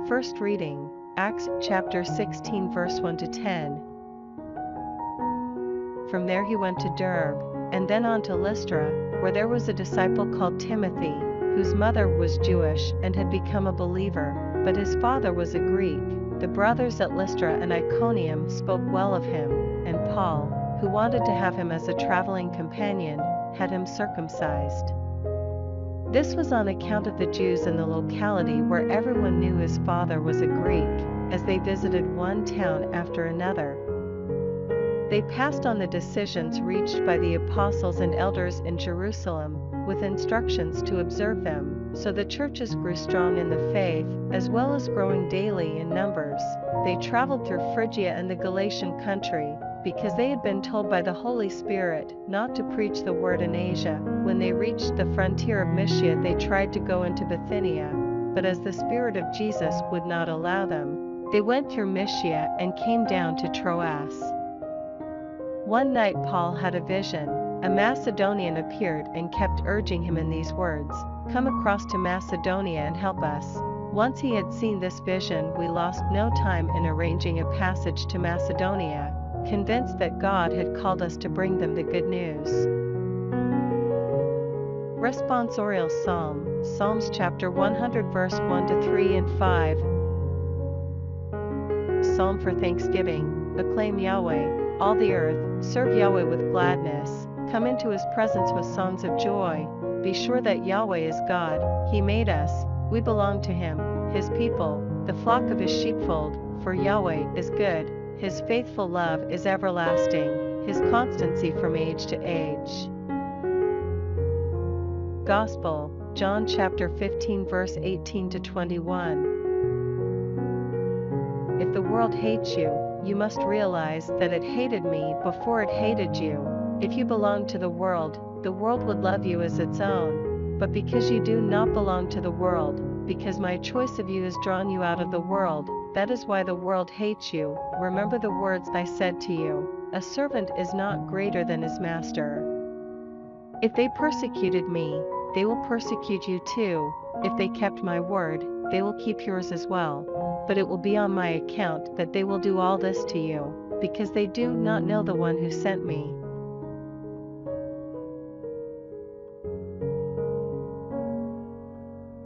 First reading, Acts chapter 16 verse 1 to 10. From there he went to Derbe, and then on to Lystra, where there was a disciple called Timothy, whose mother was Jewish and had become a believer, but his father was a Greek. The brothers at Lystra and Iconium spoke well of him, and Paul, who wanted to have him as a traveling companion, had him circumcised. This was on account of the Jews in the locality where everyone knew his father was a Greek, as they visited one town after another. They passed on the decisions reached by the apostles and elders in Jerusalem, with instructions to observe them, so the churches grew strong in the faith, as well as growing daily in numbers. They traveled through Phrygia and the Galatian country, because they had been told by the Holy Spirit not to preach the word in Asia. When they reached the frontier of Mysia, they tried to go into Bithynia, but as the Spirit of Jesus would not allow them, they went through Mysia and came down to Troas. One night Paul had a vision. A Macedonian appeared and kept urging him in these words, "Come across to Macedonia and help us." Once he had seen this vision, we lost no time in arranging a passage to Macedonia, convinced that God had called us to bring them the good news. Responsorial Psalm, Psalms chapter 100 verse 1 to 3 and 5. Psalm for Thanksgiving. Acclaim Yahweh, all the earth, serve Yahweh with gladness, come into his presence with songs of joy. Be sure that Yahweh is God, he made us, we belong to him, his people, the flock of his sheepfold, for Yahweh is good, his faithful love is everlasting, his constancy from age to age. Gospel, John chapter 15 verse 18 to 21. If the world hates you, you must realize that it hated me before it hated you. If you belonged to the world would love you as its own. But because you do not belong to the world, because my choice of you has drawn you out of the world, that is why the world hates you. Remember the words I said to you, a servant is not greater than his master. If they persecuted me, they will persecute you too. If they kept my word, they will keep yours as well. But it will be on my account that they will do all this to you, because they do not know the one who sent me.